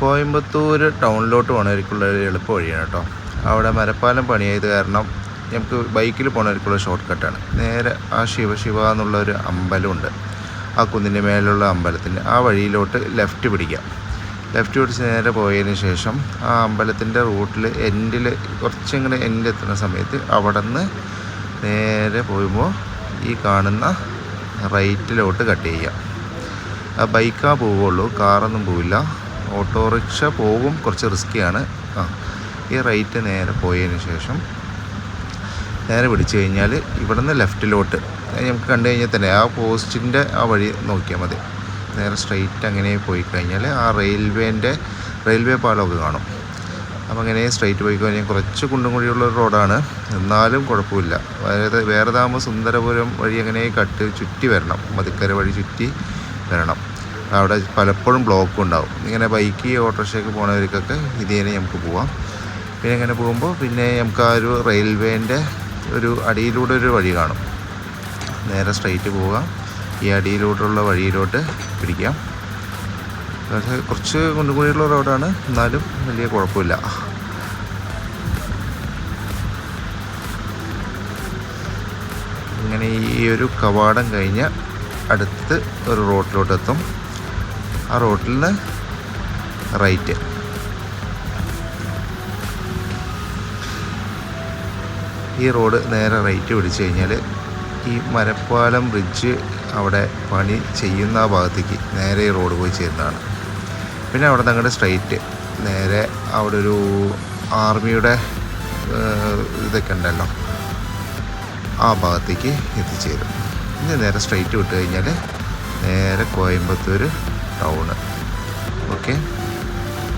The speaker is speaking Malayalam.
കോയമ്പത്തൂർ ടൗണിലോട്ട് പോകണവർക്കുള്ള ഒരു എളുപ്പ വഴിയാണ് കേട്ടോ. അവിടെ മരപ്പാലം പണിയായത് കാരണം നമുക്ക് ബൈക്കിൽ പോകണവർക്കുള്ള ഷോർട്ട് കട്ടാണ്. നേരെ ആ ശിവ എന്നുള്ളൊരു അമ്പലമുണ്ട്, ആ കുന്നിൻ്റെ മേലുള്ള അമ്പലത്തിൻ്റെ ആ വഴിയിലോട്ട് ലെഫ്റ്റ് പിടിക്കാം. ലെഫ്റ്റ് പിടിച്ച് നേരെ പോയതിന് ശേഷം ആ അമ്പലത്തിൻ്റെ റൂട്ടിൽ എൻഡിൽ കുറച്ചിങ്ങനെ എൻഡിലെത്തുന്ന സമയത്ത് അവിടെ നിന്ന് നേരെ പോകുമ്പോൾ ഈ കാണുന്ന റൈറ്റിലോട്ട് കട്ട് ചെയ്യാം. ആ ബൈക്കാ പോവുള്ളൂ, കാറൊന്നും പോവില്ല. ഓട്ടോറിക്ഷ പോകും, കുറച്ച് റിസ്ക്കിയാണ്. ഈ റൈറ്റ് നേരെ പോയതിന് ശേഷം നേരെ പിടിച്ചു കഴിഞ്ഞാൽ ഇവിടെ നിന്ന് ലെഫ്റ്റിലോട്ട് നമുക്ക് കണ്ടു കഴിഞ്ഞാൽ തന്നെ ആ പോസ്റ്റിൻ്റെ ആ വഴി നോക്കിയാൽ മതി. നേരെ സ്ട്രെയിറ്റ് അങ്ങനെ പോയി കഴിഞ്ഞാൽ ആ റെയിൽവേ പാലമൊക്കെ കാണും. അപ്പോൾ അങ്ങനെ സ്ട്രെയിറ്റ് പോയി കഴിഞ്ഞാൽ കുറച്ച് കുണ്ടും കുഴിയുള്ള റോഡാണ്, എന്നാലും കുഴപ്പമില്ല. വേറെ താകുമ്പോൾ സുന്ദരപുരം വഴി അങ്ങനെ ചുറ്റി വരണം, മതിക്കര വഴി ചുറ്റി വരണം. അവിടെ പലപ്പോഴും ബ്ലോക്കും ഉണ്ടാവും. ഇങ്ങനെ ബൈക്ക് ഓട്ടോറിക്ഷയ്ക്ക് പോകുന്നവർക്കൊക്കെ ഇതേനെ നമുക്ക് പോവാം. പിന്നെ ഇങ്ങനെ പോകുമ്പോൾ പിന്നെ നമുക്ക് ആ ഒരു റെയിൽവേൻ്റെ ഒരു അടിയിലൂടെ ഒരു വഴി കാണും. നേരെ സ്ട്രെയിറ്റ് പോവുക, ഈ അടിയിലൂടെയുള്ള വഴിയിലോട്ട് പിടിക്കാം. കുറച്ച് കുണ്ടുകുഴിയുള്ള റോഡാണ്, എന്നാലും വലിയ കുഴപ്പമില്ല. ഇങ്ങനെ ഈ ഒരു കവാടം കഴിഞ്ഞ് അടുത്ത് ഒരു റോഡിലോട്ടെത്തും. ആ റോഡിൽ നിന്ന് റൈറ്റ്. ഈ റോഡ് നേരെ റൈറ്റ് പിടിച്ചു കഴിഞ്ഞാൽ ഈ മരപ്പാലം ബ്രിഡ്ജ് അവിടെ പണി ചെയ്യുന്ന ആ ഭാഗത്തേക്ക് നേരെ ഈ റോഡ് പോയി ചേരുന്നതാണ്. പിന്നെ അവിടെ നിന്ന് സ്ട്രൈറ്റ് നേരെ അവിടെ ഒരു ആർമിയുടെ ഇതൊക്കെ ഉണ്ടല്ലോ, ആ ഭാഗത്തേക്ക് എത്തിച്ചേരും. ഇനി നേരെ സ്ട്രൈറ്റ് വിട്ട് കഴിഞ്ഞാൽ നേരെ കോയമ്പത്തൂർ ടൗണ്. ഓക്കെ.